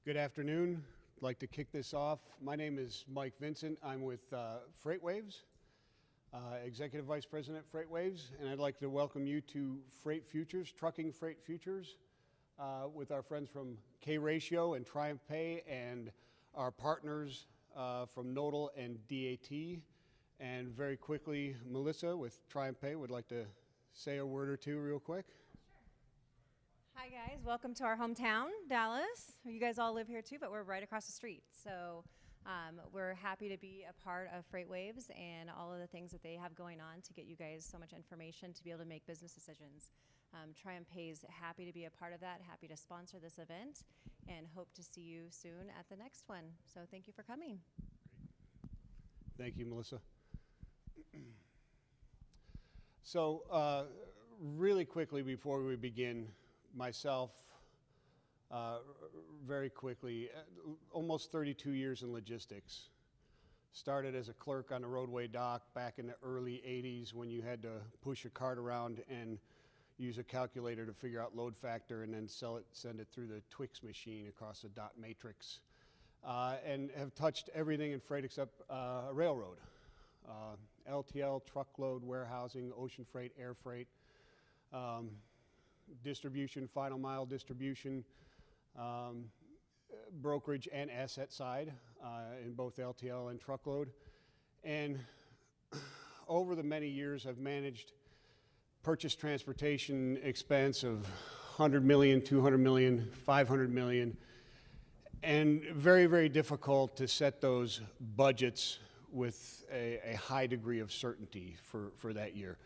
Good afternoon. I'd like to kick this off. My name is Mike Vincent. I'm with FreightWaves, Executive Vice President FreightWaves, and I'd like to welcome you to Freight Futures, Trucking Freight Futures, with our friends from K-Ratio and TriumphPay and our partners from Nodal and DAT. And very quickly, Melissa with TriumphPay would like to say a word or two real quick. Hi guys, welcome to our hometown, Dallas. You guys all live here too, but we're right across the street. So we're happy to be a part of FreightWaves and all of the things that they have going on to get you guys so much information to be able to make business decisions. TriumphPay is happy to be a part of that, happy to sponsor this event, and hope to see you soon at the next one. So thank you for coming. Thank you, Melissa. So really quickly before we begin, myself, very quickly, almost 32 years in logistics. Started as a clerk on a roadway dock back in the early 80s when you had to push a cart around and use a calculator to figure out load factor and then send it through the Twix machine across a dot matrix. And have touched everything in freight except railroad. LTL, truckload, warehousing, ocean freight, air freight. Distribution, final mile distribution, brokerage and asset side in both LTL and truckload. And over the many years, I've managed purchase transportation expense of 100 million, 200 million, 500 million, and very, very difficult to set those budgets with a high degree of certainty for that year.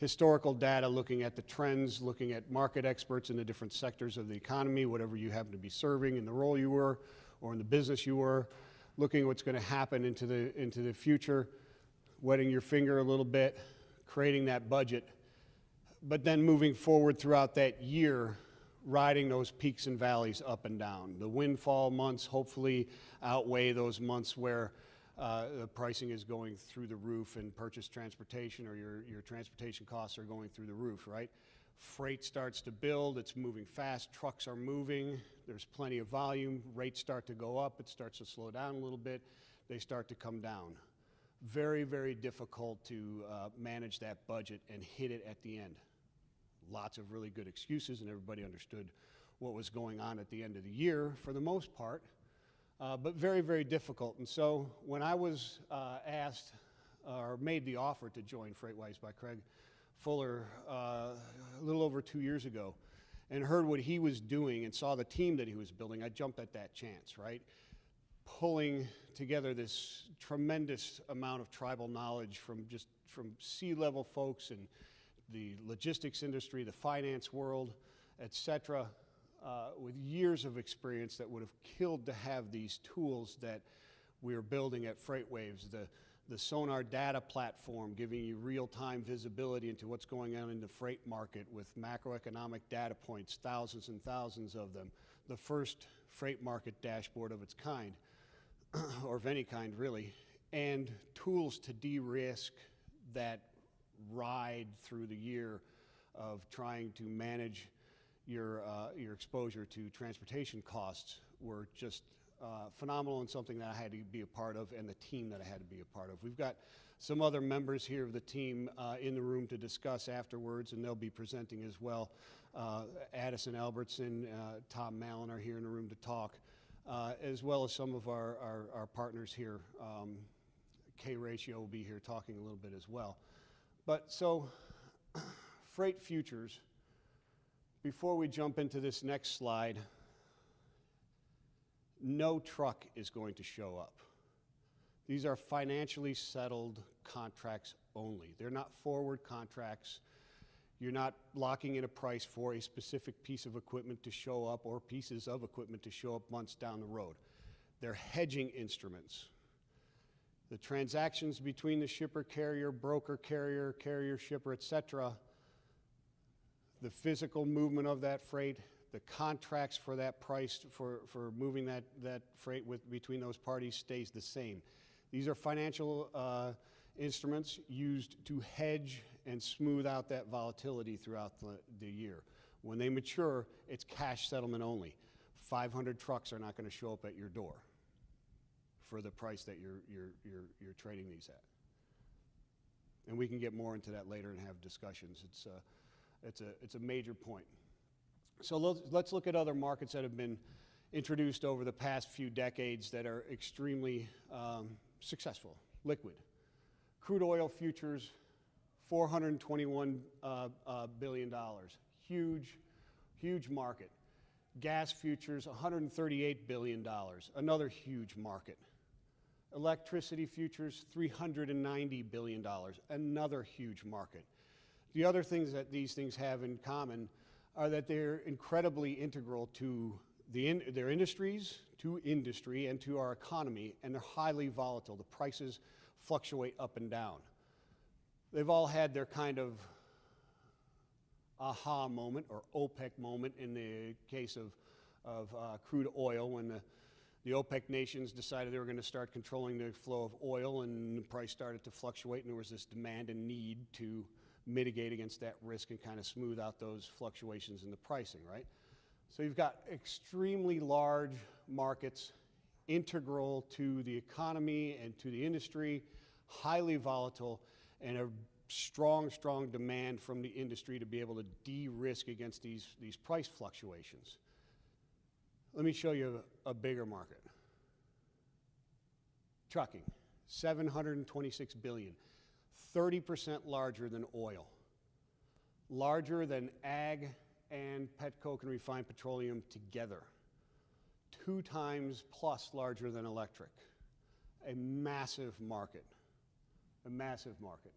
Historical data, looking at the trends, looking at market experts in the different sectors of the economy, whatever you happen to be serving in the role you were or in the business you were, looking at what's going to happen into the future, wetting your finger a little bit, creating that budget, but then moving forward throughout that year, riding those peaks and valleys up and down. The windfall months hopefully outweigh those months where the pricing is going through the roof and purchase transportation or your transportation costs are going through the roof, right? Freight starts to build, it's moving fast, trucks are moving, there's plenty of volume, rates start to go up, it starts to slow down a little bit, they start to come down. Very, very difficult to manage that budget and hit it at the end. Lots of really good excuses and everybody understood what was going on at the end of the year for the most part. But very, very difficult. And so when I was asked or made the offer to join FreightWaves by Craig Fuller a little over 2 years ago and heard what he was doing and saw the team that he was building, I jumped at that chance, right? Pulling together this tremendous amount of tribal knowledge from C-level folks in the logistics industry, the finance world, et cetera. With years of experience that would have killed to have these tools that we are building at FreightWaves, the Sonar data platform giving you real-time visibility into what's going on in the freight market with macroeconomic data points, thousands and thousands of them, the first freight market dashboard of its kind, or of any kind really, and tools to de-risk that ride through the year of trying to manage your exposure to transportation costs were just phenomenal and something that I had to be a part of and the team that I had to be a part of. We've got some other members here of the team in the room to discuss afterwards, and they'll be presenting as well. Addison Albertson, Tom Mallon are here in the room to talk, as well as some of our partners here. K-Ratio will be here talking a little bit as well. But so, Freight Futures. Before we jump into this next slide, no truck is going to show up. These are financially settled contracts only. They're not forward contracts. You're not locking in a price for a specific piece of equipment to show up or pieces of equipment to show up months down the road. They're hedging instruments. The transactions between the shipper, carrier, broker, carrier, carrier, shipper, et cetera, the physical movement of that freight, the contracts for that price for moving that freight between those parties stays the same. These are financial instruments used to hedge and smooth out that volatility throughout the year. When they mature, it's cash settlement only. 500 trucks are not going to show up at your door for the price that you're trading these at. And we can get more into that later and have discussions. It's a major point. So let's look at other markets that have been introduced over the past few decades that are extremely successful. Liquid. Crude oil futures, $421 billion. Huge market. Gas futures, $138 billion. Another huge market. Electricity futures, $390 billion. Another huge market. The other things that these things have in common are that they're incredibly integral to their industries, to industry, and to our economy, and they're highly volatile. The prices fluctuate up and down. They've all had their kind of aha moment or OPEC moment in the case of crude oil, when the OPEC nations decided they were going to start controlling the flow of oil, and the price started to fluctuate, and there was this demand and need to mitigate against that risk and kind of smooth out those fluctuations in the pricing, right? So you've got extremely large markets, integral to the economy and to the industry, highly volatile, and a strong demand from the industry to be able to de-risk against these price fluctuations. Let me show you a bigger market. Trucking, $726 billion, 30% larger than oil, larger than ag and petcoke and refined petroleum together, 2 times plus larger than electric. A massive market, a massive market.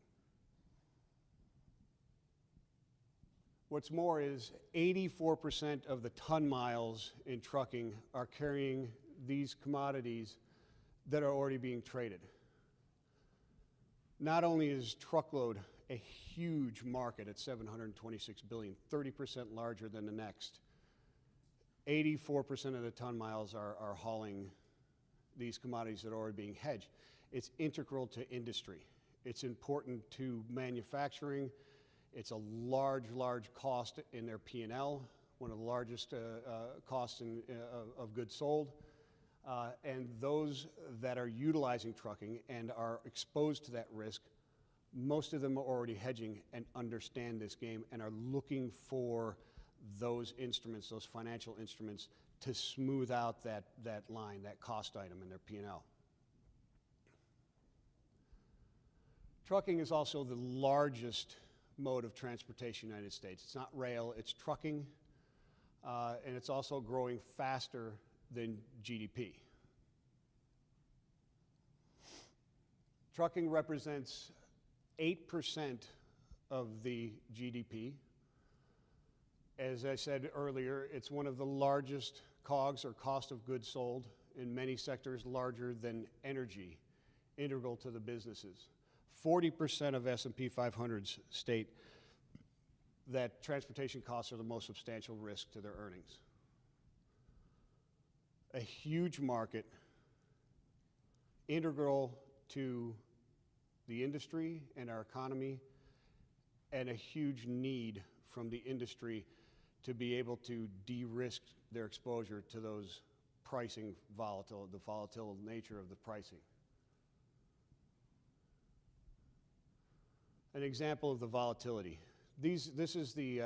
What's more is 84% of the ton miles in trucking are carrying these commodities that are already being traded. Not only is truckload a huge market at $726 billion, 30% larger than the next, 84% of the ton miles are hauling these commodities that are already being hedged. It's integral to industry. It's important to manufacturing. It's a large cost in their P&L, one of the largest costs of goods sold. And those that are utilizing trucking and are exposed to that risk, most of them are already hedging and understand this game and are looking for those instruments, those financial instruments, to smooth out that line, that cost item in their P&L. Trucking is also the largest mode of transportation in the United States. It's not rail, it's trucking, and it's also growing faster than GDP. Trucking represents 8% of the GDP. As I said earlier, it's one of the largest COGS, or cost of goods sold, in many sectors, larger than energy, integral to the businesses. 40% of S&P 500s state that transportation costs are the most substantial risk to their earnings. A huge market, integral to the industry and our economy, and a huge need from the industry to be able to de-risk their exposure to those pricing the volatile nature of the pricing. An example of the volatility. This is the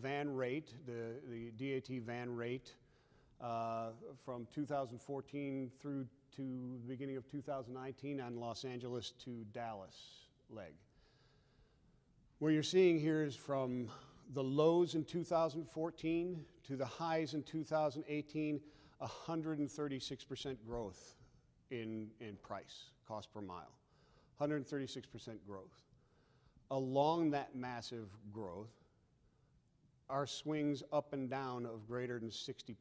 van rate, the DAT van rate from 2014 through to the beginning of 2019 on Los Angeles to Dallas leg. What you're seeing here is from the lows in 2014 to the highs in 2018, 136% growth in price, cost per mile, 136% growth. Along that massive growth are swings up and down of greater than 60%.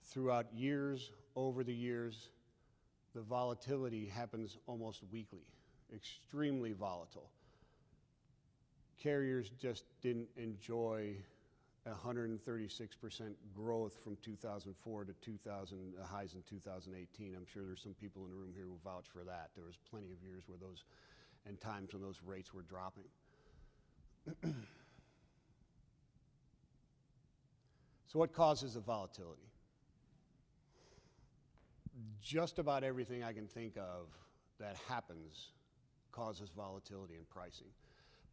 Throughout years, over the years, the volatility happens almost weekly, extremely volatile. Carriers just didn't enjoy 136% growth from 2004 to highs in 2018. I'm sure there's some people in the room here who vouch for that. There was plenty of years where and times when those rates were dropping. So what causes the volatility? Just about everything I can think of that happens causes volatility in pricing.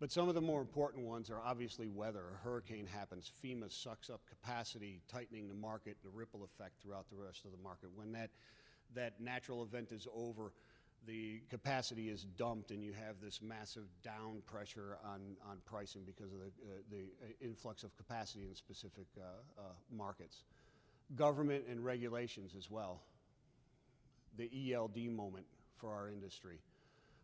But some of the more important ones are obviously weather. A hurricane happens, FEMA sucks up capacity, tightening the market, the ripple effect throughout the rest of the market. When that natural event is over, the capacity is dumped and you have this massive down pressure on pricing because of the influx of capacity in specific markets. Government and regulations as well. The ELD moment for our industry,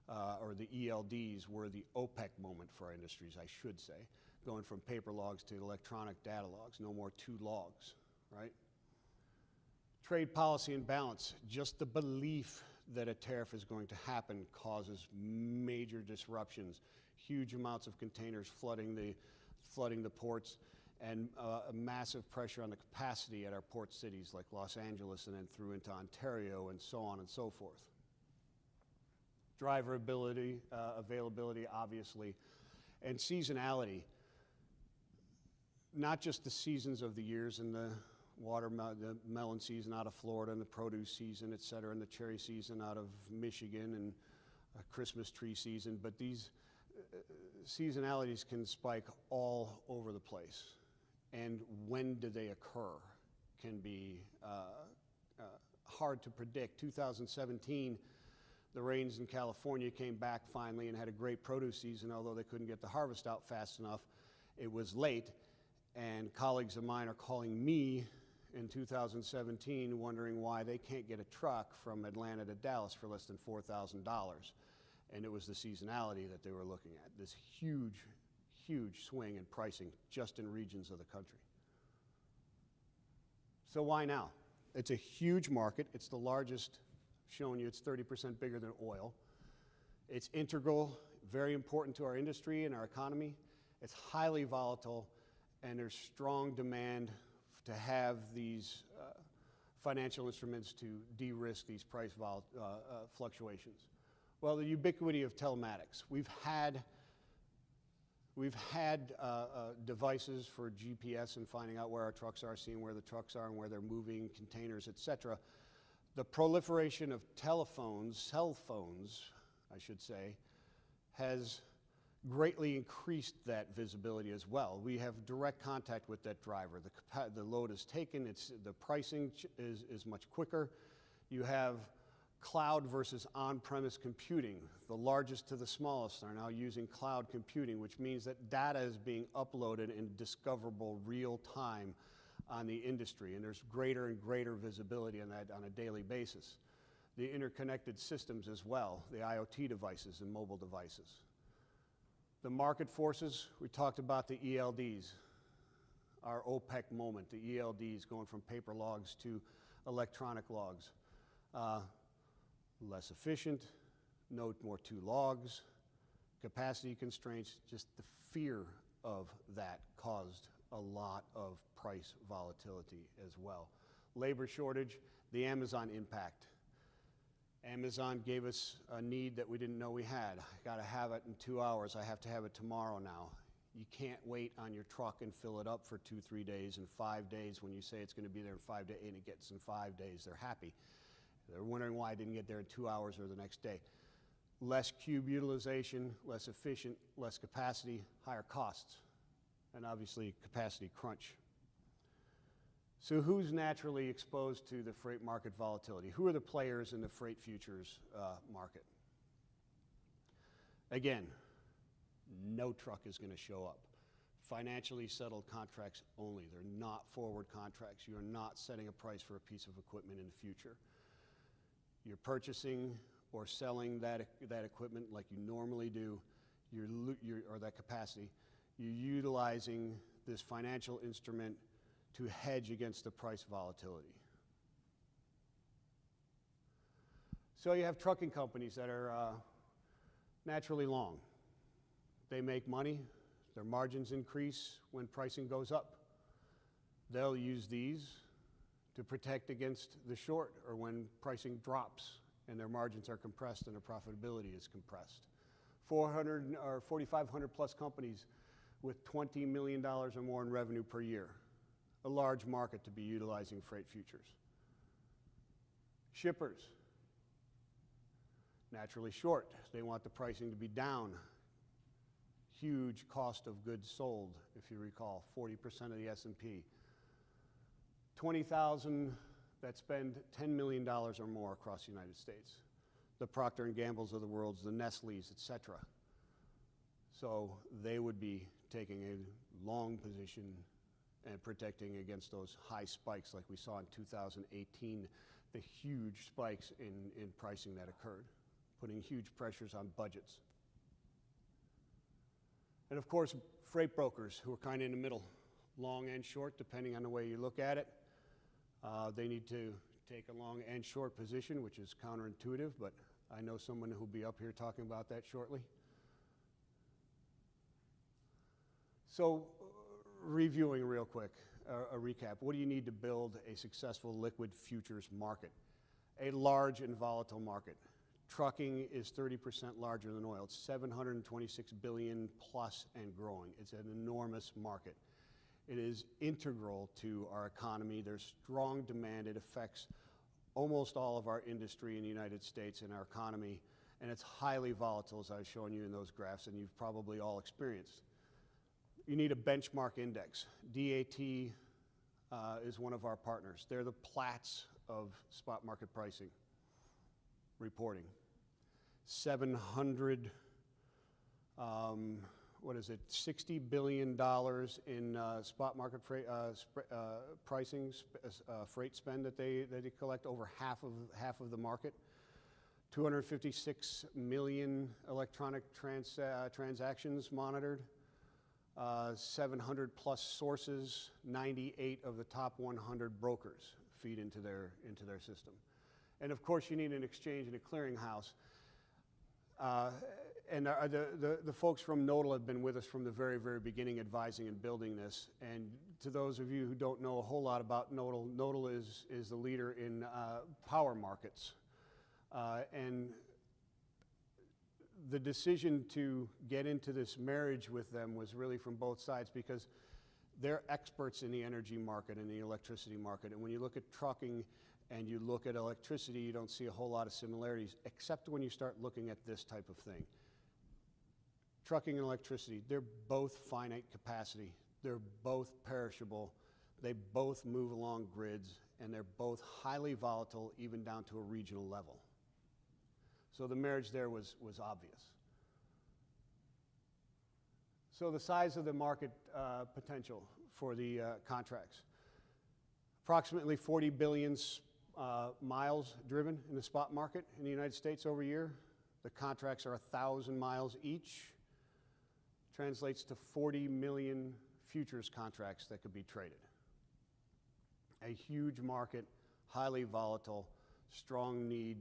or the ELDs were the OPEC moment for our industries, I should say, going from paper logs to electronic data logs, no more 2 logs, right? Trade policy and balance, just the belief that a tariff is going to happen causes major disruptions, huge amounts of containers flooding the ports, and a massive pressure on the capacity at our port cities like Los Angeles and then through into Ontario and so on and so forth. Driver availability, obviously, and seasonality. Not just the seasons of the years and the the melon season out of Florida and the produce season, et cetera, and the cherry season out of Michigan and Christmas tree season, but these seasonalities can spike all over the place. And when do they occur can be hard to predict. 2017, the rains in California came back finally and had a great produce season, although they couldn't get the harvest out fast enough. It was late, and colleagues of mine are calling me in 2017 wondering why they can't get a truck from Atlanta to Dallas for less than $4,000. And it was the seasonality that they were looking at, this huge, huge swing in pricing just in regions of the country. So why now? It's a huge market. It's the largest, showing you it's 30% bigger than oil. It's integral, very important to our industry and our economy. It's highly volatile, and there's strong demand to have these financial instruments to de-risk these price fluctuations. Well, the ubiquity of telematics. We've had devices for GPS and finding out where our trucks are, seeing where the trucks are and where they're moving, containers, et cetera. The proliferation of telephones, cell phones, I should say, has greatly increased that visibility as well. We have direct contact with that driver. The load is taken, the pricing is much quicker. You have cloud versus on-premise computing. The largest to the smallest are now using cloud computing, which means that data is being uploaded in discoverable real time on the industry, and there's greater and greater visibility on that on a daily basis. The interconnected systems as well, the IoT devices and mobile devices. The market forces, we talked about the ELDs, our OPEC moment, the ELDs going from paper logs to electronic logs. Less efficient, no more 2 logs, capacity constraints, just the fear of that caused a lot of price volatility as well. Labor shortage, the Amazon impact. Amazon gave us a need that we didn't know we had. I gotta have it in 2 hours, I have to have it tomorrow now. You can't wait on your truck and fill it up for 2-3 days and 5 days when you say it's gonna be there in 5 days and it gets in 5 days, they're happy. They're wondering why I didn't get there in 2 hours or the next day. Less cube utilization, less efficient, less capacity, higher costs, and obviously capacity crunch. So who's naturally exposed to the freight market volatility? Who are the players in the freight futures market? Again, no truck is going to show up. Financially settled contracts only. They're not forward contracts. You are not setting a price for a piece of equipment in the future. You're purchasing or selling that equipment like you normally do, or that capacity. You're utilizing this financial instrument to hedge against the price volatility. So you have trucking companies that are naturally long. They make money, their margins increase when pricing goes up. They'll use these to protect against the short or when pricing drops and their margins are compressed and their profitability is compressed. 400 or 4,500 plus companies with $20 million or more in revenue per year. a large market to be utilizing freight futures. Shippers, naturally short. They want the pricing to be down. Huge cost of goods sold, if you recall, 40% of the S&P. 20,000 that spend $10 million or more across the United States. The Procter & Gamble's of the world, the Nestle's, et cetera. So they would be taking a long position and protecting against those high spikes like we saw in 2018, the huge spikes in pricing that occurred, putting huge pressures on budgets. And of course, freight brokers who are kind of in the middle, long and short, depending on the way you look at it. They need to take a long and short position, which is counterintuitive, but I know someone who'll be up here talking about that shortly. So, reviewing real quick, a recap. What do you need to build a successful liquid futures market? A large and volatile market. Trucking is 30% larger than oil. It's 726 billion plus and growing. It's an enormous market. It is integral to our economy. There's strong demand. It affects almost all of our industry in the United States and our economy, and it's highly volatile, as I was showing you in those graphs, and you've probably all experienced. You need a benchmark index. DAT is one of our partners. They're the Platts of spot market pricing reporting. 700, $60 billion in spot market pricing, freight spend that they collect, over half of the market. 256 million electronic transactions monitored. 700 plus sources, 98 of the top 100 brokers feed into their system. And of course, you need an exchange and a clearinghouse. And the folks from Nodal have been with us from the very, very beginning, advising and building this. And to those of you who don't know a whole lot about Nodal, Nodal is the leader in power markets. And the decision to get into this marriage with them was really from both sides, because they're experts in the energy market and the electricity market. And when you look at trucking and you look at electricity, you don't see a whole lot of similarities, except when you start looking at this type of thing. Trucking and electricity, they're both finite capacity. They're both perishable. They both move along grids, and they're both highly volatile, even down to a regional level. So the marriage there was obvious. So the size of the market potential for the contracts. Approximately 40 billion miles driven in the spot market in the United States over a year. The contracts are 1,000 miles each. Translates to 40 million futures contracts that could be traded. A huge market, highly volatile, strong need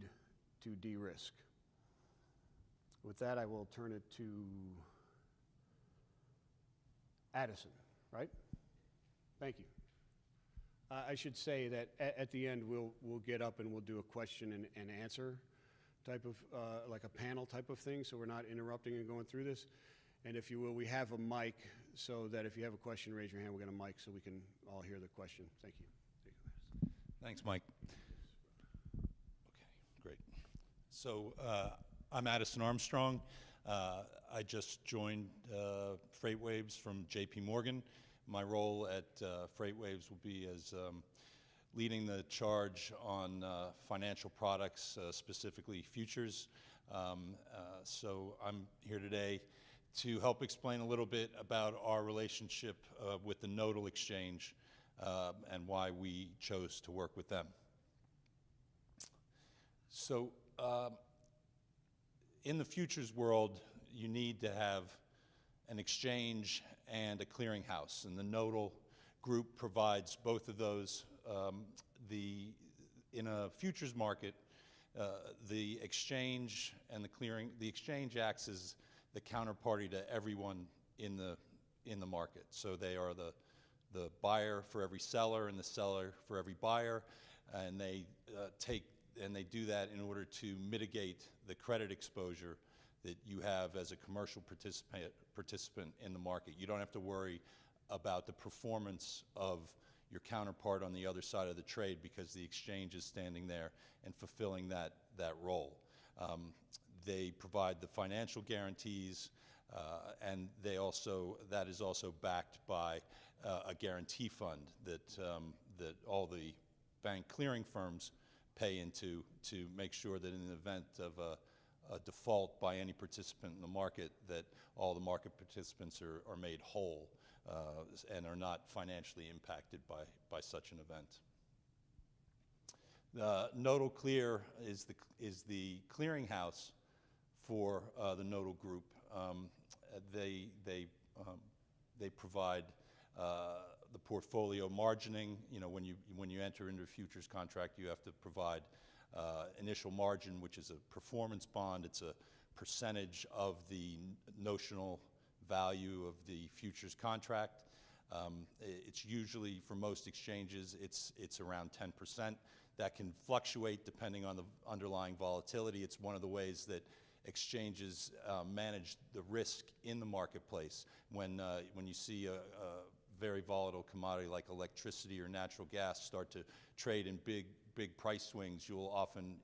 to de-risk. With that, I will turn it to Addison, right? Thank you. I should say that at the end, we'll get up and we'll do a question and answer type of, like a panel type of thing, so we're not interrupting and going through this. And if you will, we have a mic, so that if you have a question, raise your hand. We'll get a mic so we can all hear the question. Thank you. Thanks, Mike. Okay, great. So I'm Addison Armstrong. I just joined FreightWaves from JP Morgan. My role at FreightWaves will be as leading the charge on financial products, specifically futures. So I'm here today to help explain a little bit about our relationship with the Nodal Exchange and why we chose to work with them. So in the futures world, you need to have an exchange and a clearinghouse, and the Nodal group provides both of those. In a futures market, the exchange and the exchange acts as the counterparty to everyone in the market. So they are the buyer for every seller and the seller for every buyer, and they do that in order to mitigate the credit exposure that you have as a commercial participant in the market. You don't have to worry about the performance of your counterpart on the other side of the trade because the exchange is standing there and fulfilling that role. They provide the financial guarantees, and that is also backed by a guarantee fund that all the bank clearing firms pay into to make sure that in the event of a default by any participant in the market, that all the market participants are made whole and are not financially impacted by such an event. Nodal Clear is the clearinghouse for the Nodal Group. They provide the portfolio margining. You know, when you enter into a futures contract, you have to provide initial margin, which is a performance bond. It's a percentage of the notional value of the futures contract. It's usually, for most exchanges, it's around 10%. That can fluctuate depending on the underlying volatility. It's one of the ways that exchanges manage the risk in the marketplace. When you see a very volatile commodity like electricity or natural gas start to trade in big price swings, you'll often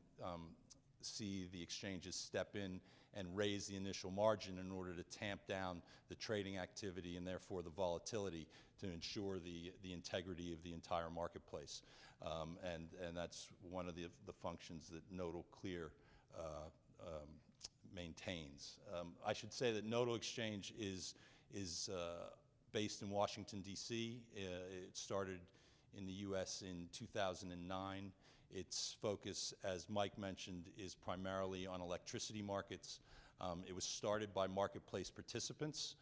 see the exchanges step in and raise the initial margin in order to tamp down the trading activity and therefore the volatility to ensure the integrity of the entire marketplace. And that's one of the functions that Nodal Clear maintains. I should say that Nodal Exchange is based in Washington, D.C. It started in the U.S. in 2009. Its focus, as Mike mentioned, is primarily on electricity markets. It was started by marketplace participants,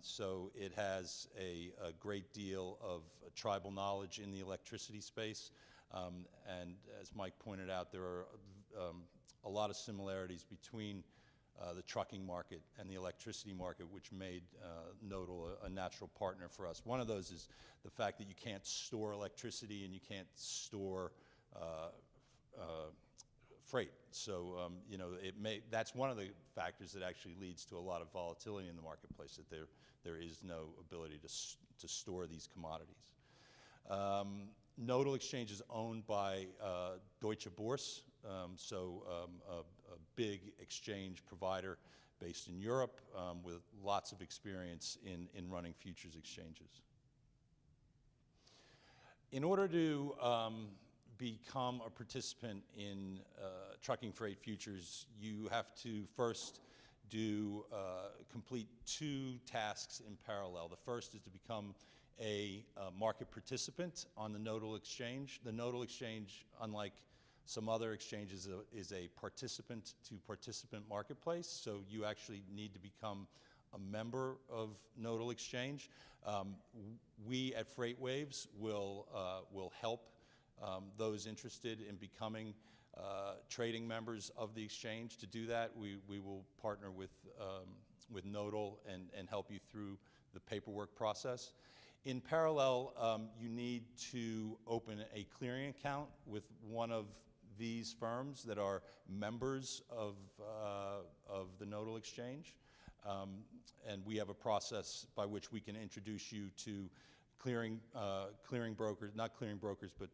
so it has a great deal of tribal knowledge in the electricity space. And as Mike pointed out, there are a lot of similarities between the trucking market and the electricity market, which made Nodal a natural partner for us. One of those is the fact that you can't store electricity and you can't store freight. So, you know, that's one of the factors that actually leads to a lot of volatility in the marketplace, that there is no ability to store these commodities. Nodal Exchange is owned by Deutsche Börse, a big exchange provider based in Europe with lots of experience in running futures exchanges. In order to become a participant in trucking freight futures, you have to first complete two tasks in parallel. The first is to become a market participant on the Nodal Exchange. The Nodal Exchange, unlike some other exchanges, is a participant-to-participant marketplace, so you actually need to become a member of Nodal Exchange. We at FreightWaves will help those interested in becoming trading members of the exchange. To do that, we will partner with Nodal and help you through the paperwork process. In parallel, you need to open a clearing account with one of these firms that are members of the Nodal Exchange. And we have a process by which we can introduce you to clearing brokers, not clearing brokers, but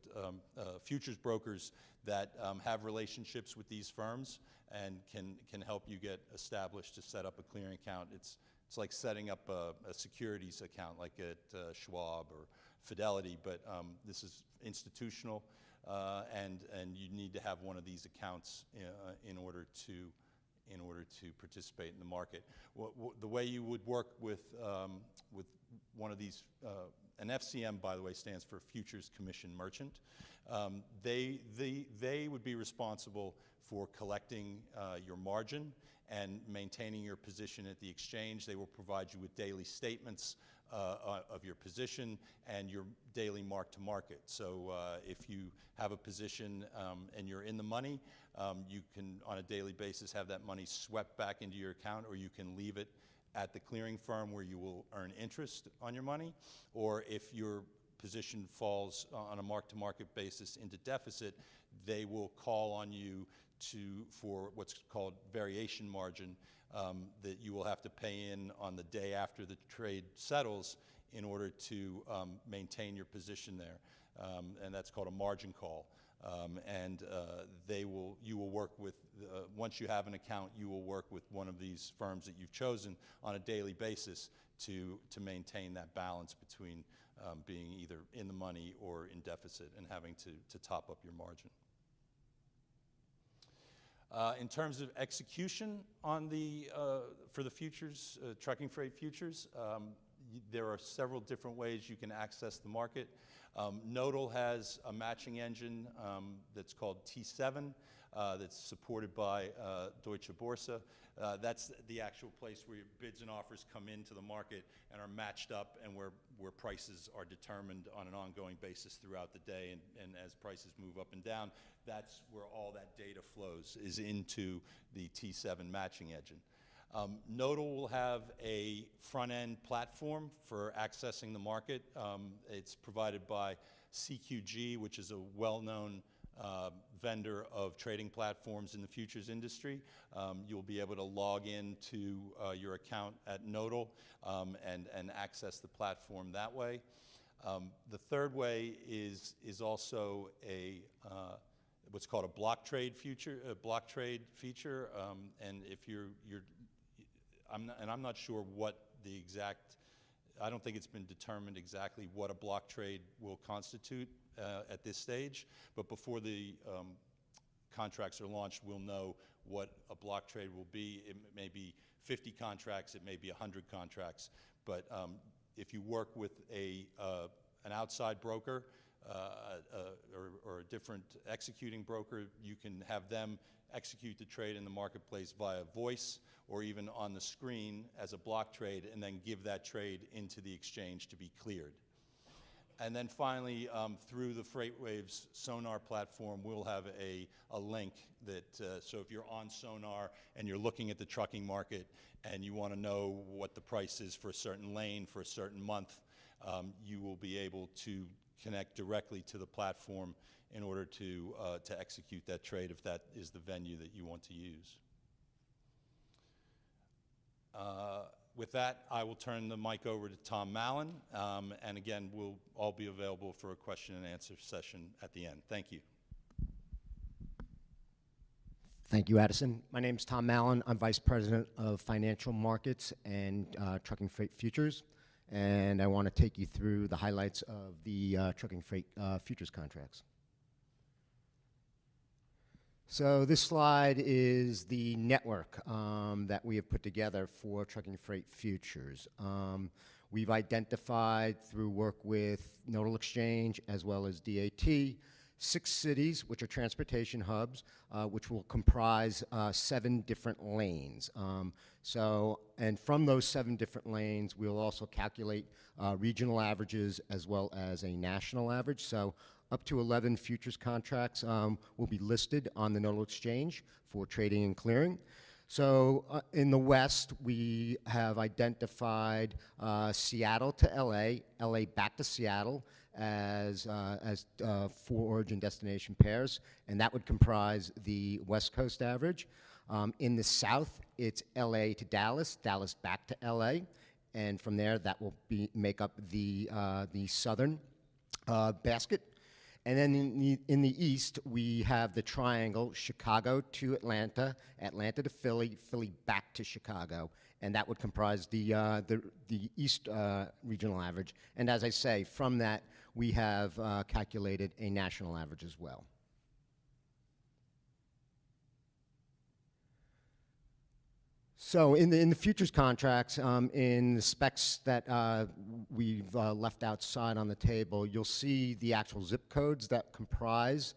futures brokers that have relationships with these firms and can help you get established to set up a clearing account. It's like setting up a securities account like at Schwab or Fidelity, but this is institutional, and you need to have one of these accounts in order to participate in the market. The way you would work with one of these, an FCM, by the way, stands for Futures Commission Merchant. They would be responsible for collecting your margin and maintaining your position at the exchange. They will provide you with daily statements of your position and your daily mark-to-market. So if you have a position and you're in the money, you can, on a daily basis, have that money swept back into your account, or you can leave it at the clearing firm where you will earn interest on your money. Or if your position falls on a mark-to-market basis into deficit, they will call on you for what's called variation margin that you will have to pay in on the day after the trade settles in order to maintain your position there. And that's called a margin call. You will work with, once you have an account, you will work with one of these firms that you've chosen on a daily basis to maintain that balance between being either in the money or in deficit and having to top up your margin. In terms of execution on for the futures, trucking freight futures, there are several different ways you can access the market. Nodal has a matching engine that's called T7 that's supported by Deutsche Börse. That's the actual place where your bids and offers come into the market and are matched up, and where prices are determined on an ongoing basis throughout the day, and as prices move up and down, that's where all that data flows, is into the T7 matching engine. Nodal will have a front-end platform for accessing the market. It's provided by CQG, which is a well-known vendor of trading platforms in the futures industry. You'll be able to log into your account at Nodal and access the platform that way. The third way is also what's called a block trade feature. And if I'm not sure what the exact, I don't think it's been determined exactly what a block trade will constitute at this stage, but before the contracts are launched, we'll know what a block trade will be. It may be 50 contracts, it may be 100 contracts, but if you work with an outside broker or a different executing broker, you can have them execute the trade in the marketplace via voice or even on the screen as a block trade, and then give that trade into the exchange to be cleared. And then finally, through the FreightWaves Sonar platform, we'll have a link that, so if you're on Sonar and you're looking at the trucking market and you want to know what the price is for a certain lane for a certain month, you will be able to connect directly to the platform in order to execute that trade if that is the venue that you want to use. With that, I will turn the mic over to Tom Mallon, and again, we'll all be available for a question and answer session at the end. Thank you. Thank you, Addison. My name is Tom Mallon. I'm Vice President of Financial Markets and Trucking Freight Futures, and I want to take you through the highlights of the trucking freight futures contracts. So this slide is the network that we have put together for trucking freight futures. We've identified through work with Nodal Exchange as well as DAT 6 cities, which are transportation hubs, which will comprise 7 different lanes. And from those 7 different lanes, we'll also calculate regional averages as well as a national average. So up to 11 futures contracts will be listed on the Nodal Exchange for trading and clearing. So in the West, we have identified Seattle to LA, LA back to Seattle as 4 origin destination pairs, and that would comprise the West Coast average. In the South, it's LA to Dallas, Dallas back to LA, and from there, that will make up the Southern basket. And then in the East, we have the triangle, Chicago to Atlanta, Atlanta to Philly, Philly back to Chicago. And that would comprise the East regional average. And as I say, from that, we have calculated a national average as well. So in the futures contracts, in the specs that we've left outside on the table, you'll see the actual zip codes that comprise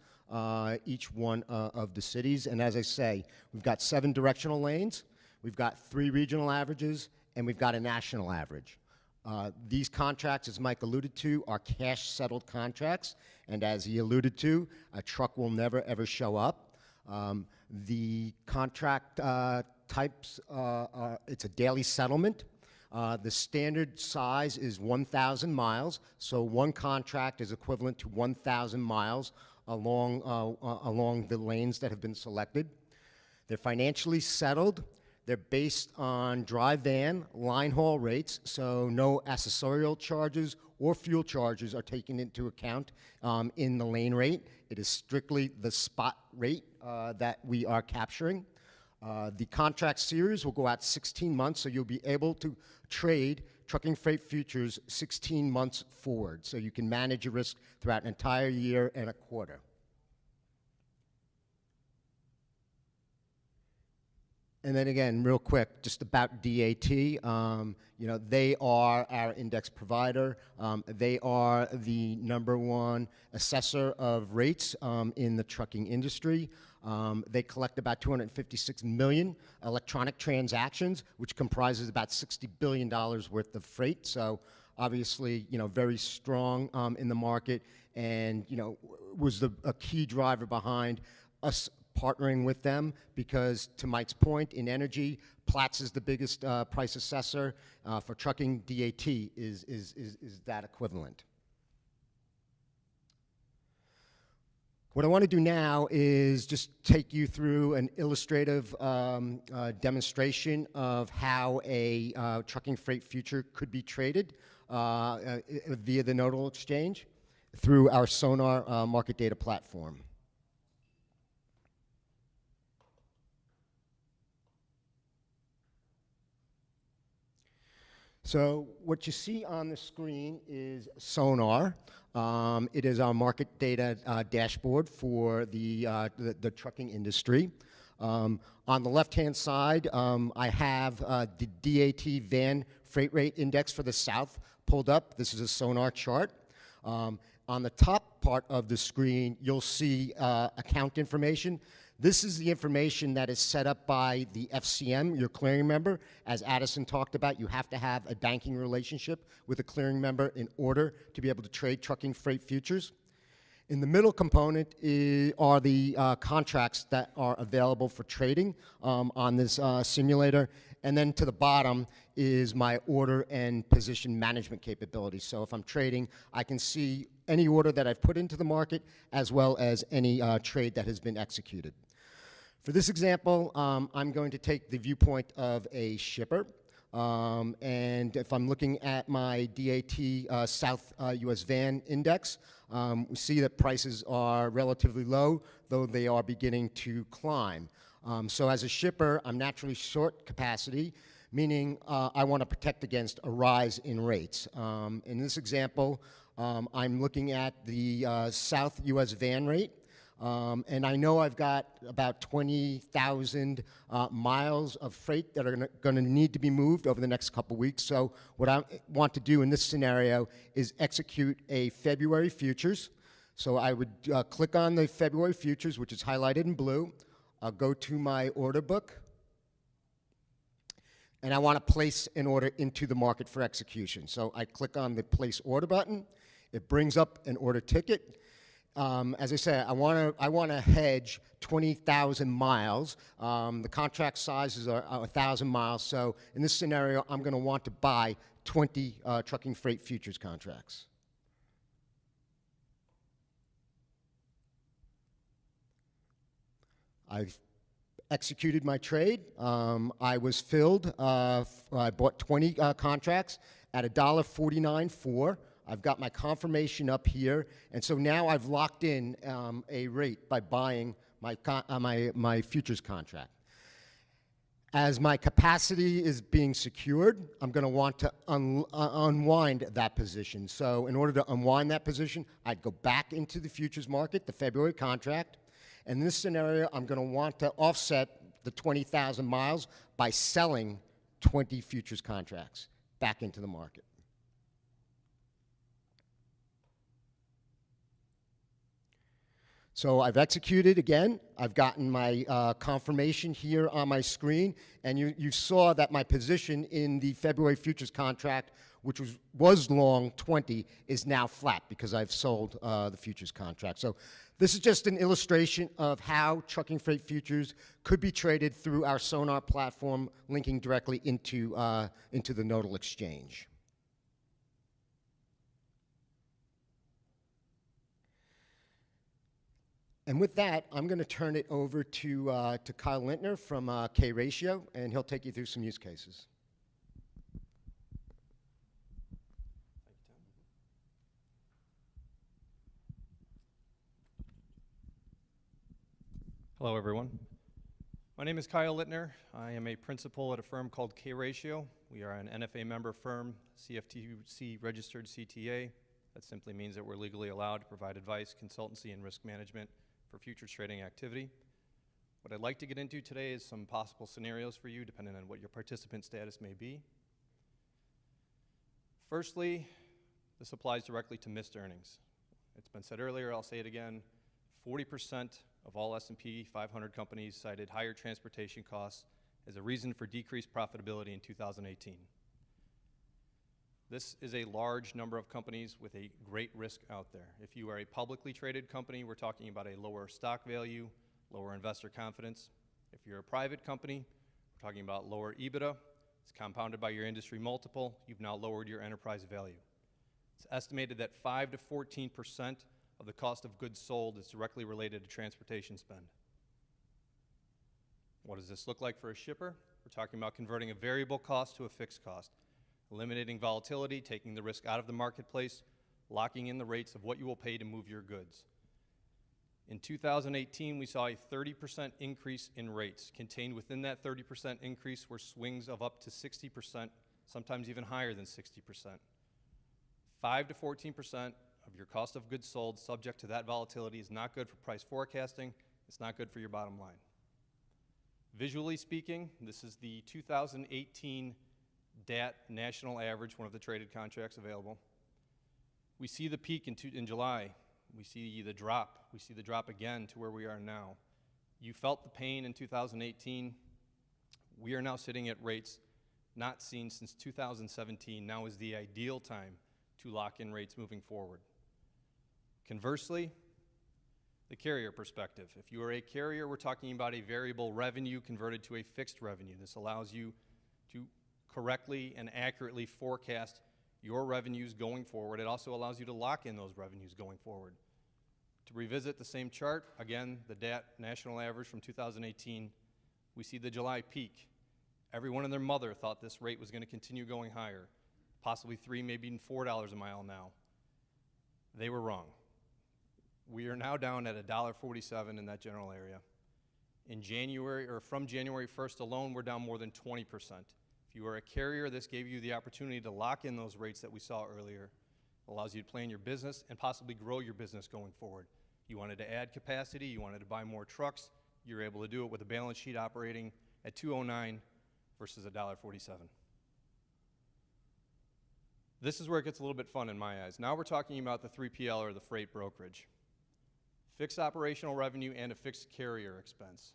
each one of the cities. And as I say, we've got 7 directional lanes, we've got 3 regional averages, and we've got a national average. These contracts, as Mike alluded to, are cash-settled contracts. And as he alluded to, a truck will never, ever show up. The contract types, it's a daily settlement. The standard size is 1,000 miles, so one contract is equivalent to 1,000 miles along the lanes that have been selected. They're financially settled. They're based on dry van line haul rates, so no accessorial charges or fuel charges are taken into account in the lane rate. It is strictly the spot rate that we are capturing. The contract series will go out 16 months, so you'll be able to trade trucking freight futures 16 months forward, so you can manage your risk throughout an entire year and a quarter. And then again, real quick, just about DAT. You know, they are our index provider. They are the #1 assessor of rates in the trucking industry. They collect about 256 million electronic transactions, which comprises about $60 billion worth of freight. So obviously, you know, very strong in the market, and, you know, was a key driver behind us partnering with them, because to Mike's point, in energy, Platts is the biggest price assessor. For trucking, DAT is that equivalent. What I want to do now is just take you through an illustrative demonstration of how a trucking freight future could be traded via the Nodal Exchange through our Sonar market data platform. So what you see on the screen is Sonar. It is our market data dashboard for the trucking industry. On the left-hand side, I have the DAT van freight rate index for the South pulled up. This is a Sonar chart. On the top part of the screen, you'll see account information. This is the information that is set up by the FCM, your clearing member. As Addison talked about, you have to have a banking relationship with a clearing member in order to be able to trade trucking freight futures. In the middle component are the contracts that are available for trading on this simulator. And then to the bottom is my order and position management capability. So if I'm trading, I can see any order that I've put into the market, as well as any trade that has been executed. For this example, I'm going to take the viewpoint of a shipper. And if I'm looking at my DAT South US Van Index, we see that prices are relatively low, though they are beginning to climb. So as a shipper, I'm naturally short capacity, meaning I want to protect against a rise in rates. In this example, I'm looking at the South US Van rate. And I know I've got about 20,000 miles of freight that are going to need to be moved over the next couple weeks. So what I want to do in this scenario is execute a February futures. So I would click on the February futures, which is highlighted in blue. I'll go to my order book. And I want to place an order into the market for execution. So I click on the place order button. It brings up an order ticket. As I said, I want to hedge 20,000 miles. The contract sizes are 1,000 miles. So in this scenario, I'm going to want to buy 20 trucking freight futures contracts. I've executed my trade. I was filled. I bought 20 contracts at $1.49.4. I've got my confirmation up here, and so now I've locked in a rate by buying my futures contract. As my capacity is being secured, I'm going to want to unwind that position. So in order to unwind that position, I'd go back into the futures market, the February contract. And in this scenario, I'm going to want to offset the 20,000 miles by selling 20 futures contracts back into the market. So I've executed again. I've gotten my confirmation here on my screen, and you saw that my position in the February futures contract, which was long 20, is now flat because I've sold the futures contract. So this is just an illustration of how trucking freight futures could be traded through our Sonar platform, linking directly into the Nodal Exchange. And with that, I'm going to turn it over to Kyle Lintner from K-Ratio, and he'll take you through some use cases. Hello, everyone. My name is Kyle Littner. I am a principal at a firm called K-Ratio. We are an NFA member firm, CFTC registered CTA. That simply means that we're legally allowed to provide advice, consultancy, and risk management for futures trading activity. What I'd like to get into today is some possible scenarios for you, depending on what your participant status may be. Firstly, this applies directly to missed earnings. It's been said earlier, I'll say it again, 40% of all S&P 500 companies cited higher transportation costs as a reason for decreased profitability in 2018. This is a large number of companies with a great risk out there. If you are a publicly traded company, we're talking about a lower stock value, lower investor confidence. If you're a private company, we're talking about lower EBITDA. It's compounded by your industry multiple. You've now lowered your enterprise value. It's estimated that 5 to 14% of the cost of goods sold is directly related to transportation spend. What does this look like for a shipper? We're talking about converting a variable cost to a fixed cost, eliminating volatility, taking the risk out of the marketplace, locking in the rates of what you will pay to move your goods. In 2018, we saw a 30% increase in rates. Contained within that 30% increase were swings of up to 60%, sometimes even higher than 60%. 5 to 14% of your cost of goods sold subject to that volatility is not good for price forecasting. It's not good for your bottom line. Visually speaking, this is the 2018 DAT national average, one of the traded contracts available. We see the peak in July. We see the drop. We see the drop again to where we are now. You felt the pain in 2018. We are now sitting at rates not seen since 2017. Now is the ideal time to lock in rates moving forward. Conversely, the carrier perspective. If you are a carrier, we're talking about a variable revenue converted to a fixed revenue. This allows you to correctly and accurately forecast your revenues going forward. It also allows you to lock in those revenues going forward. To revisit the same chart, again, the DAT national average from 2018, we see the July peak. Everyone and their mother thought this rate was going to continue going higher, possibly $3, maybe even $4 a mile now. They were wrong. We are now down at $1.47 in that general area. In January, or from January 1st alone, we're down more than 20%. If you are a carrier, this gave you the opportunity to lock in those rates that we saw earlier. It allows you to plan your business and possibly grow your business going forward. You wanted to add capacity, you wanted to buy more trucks, you're able to do it with a balance sheet operating at $2.09 versus $1.47. This is where it gets a little bit fun in my eyes. Now we're talking about the 3PL or the freight brokerage. Fixed operational revenue and a fixed carrier expense.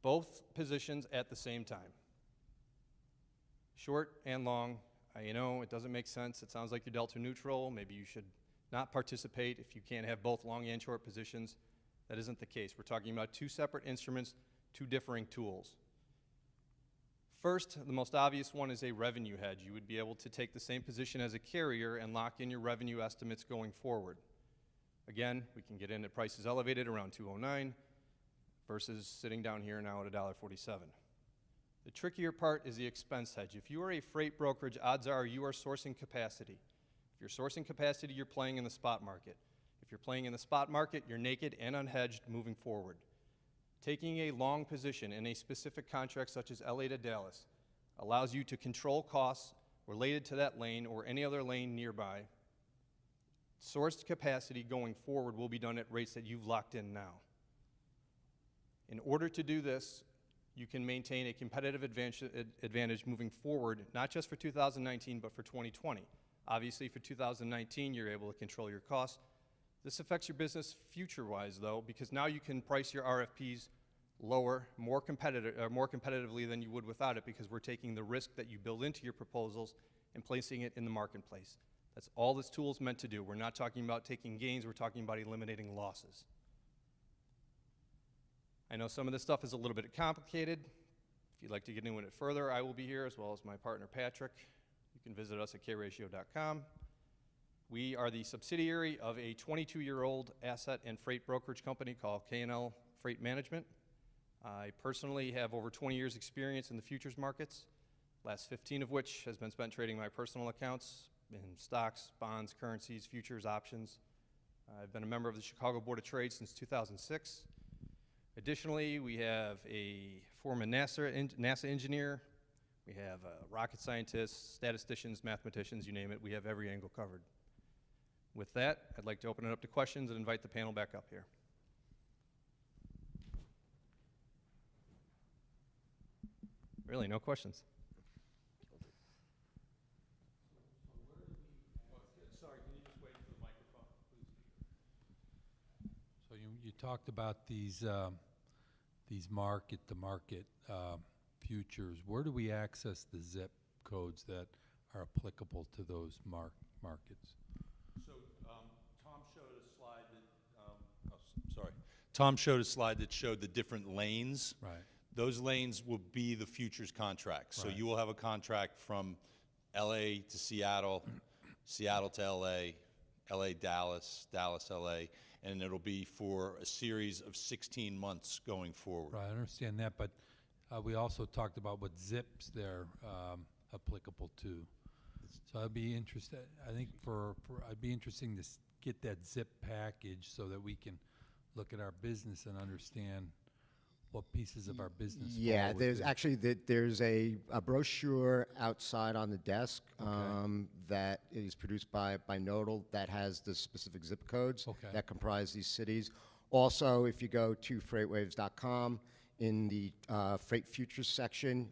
Both positions at the same time. Short and long. You know, it doesn't make sense. It sounds like you're delta neutral. Maybe you should not participate if you can't have both long and short positions. That isn't the case. We're talking about two separate instruments, two differing tools. First, the most obvious one is a revenue hedge. You would be able to take the same position as a carrier and lock in your revenue estimates going forward. Again, we can get in at prices elevated around $2.09 versus sitting down here now at $1.47. The trickier part is the expense hedge. If you are a freight brokerage, odds are you are sourcing capacity. If you're sourcing capacity, you're playing in the spot market. If you're playing in the spot market, you're naked and unhedged moving forward. Taking a long position in a specific contract such as LA to Dallas allows you to control costs related to that lane or any other lane nearby. Sourced capacity going forward will be done at rates that you've locked in now. In order to do this, you can maintain a competitive advantage moving forward, not just for 2019, but for 2020. Obviously, for 2019, you're able to control your costs. This affects your business future-wise, though, because now you can price your RFPs lower, more competitively than you would without it, because we're taking the risk that you build into your proposals and placing it in the marketplace. That's all this tool is meant to do. We're not talking about taking gains, we're talking about eliminating losses. I know some of this stuff is a little bit complicated. If you'd like to get into it further, I will be here, as well as my partner Patrick. You can visit us at kratio.com. We are the subsidiary of a 22-year-old asset and freight brokerage company called K&L Freight Management. I personally have over 20 years experience in the futures markets, last 15 of which has been spent trading my personal accounts in stocks, bonds, currencies, futures, options. I've been a member of the Chicago Board of Trade since 2006. Additionally, we have a former NASA engineer. We have rocket scientists, statisticians, mathematicians, you name it. We have every angle covered. With that, I'd like to open it up to questions and invite the panel back up here. Really, no questions? Sorry, can you just wait for the microphone, please? So you talked about these market-to-market futures. Where do we access the zip codes that are applicable to those markets? So Tom showed a slide that, Tom showed a slide that showed the different lanes. Right. Those lanes will be the futures contracts. So Right. you will have a contract from LA to Seattle, Seattle to LA, LA Dallas, Dallas LA, and it'll be for a series of 16 months going forward. Right, I understand that, but we also talked about what zips they're applicable to. So I'd be interested, I think I'd be interesting to get that zip package so that we can look at our business and understand what pieces of our business fall Yeah, there's within. actually there's a brochure outside on the desk that is produced by Nodal that has the specific zip codes Okay. that comprise these cities. Also, if you go to freightwaves.com, in the freight futures section,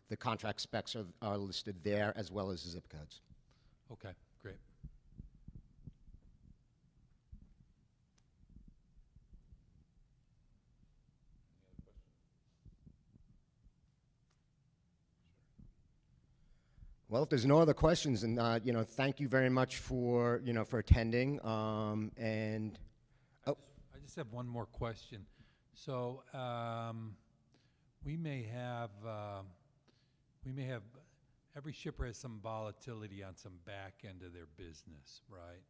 the contract specs are listed there as well as the zip codes. Okay, great. Well, if there's no other questions, then thank you very much for for attending. And I just have one more question. So we may have every shipper has some volatility on some back end of their business, right?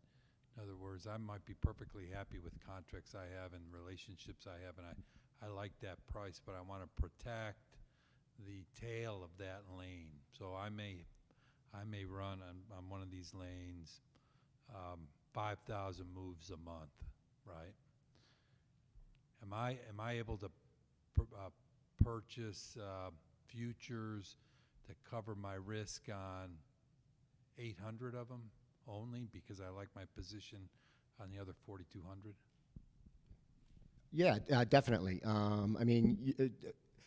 In other words, I might be perfectly happy with contracts I have and relationships I have, and I like that price, but I want to protect the tail of that lane. So I may run on one of these lanes 5,000 moves a month, right? Am I able to purchase futures to cover my risk on 800 of them only because I like my position on the other 4,200? yeah, definitely. I mean,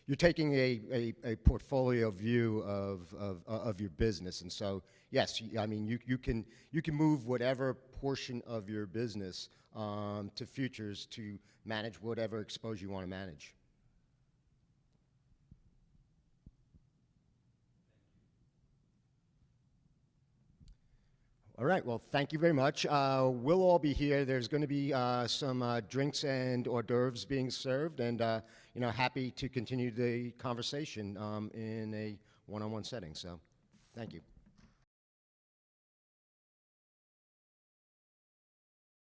you're taking a portfolio view of your business, and so yes, I mean you can move whatever portion of your business to futures to manage whatever exposure you want to manage. All right, well, thank you very much. We'll all be here. There's going to be some drinks and hors d'oeuvres being served, and happy to continue the conversation in a one-on-one setting. So, thank you.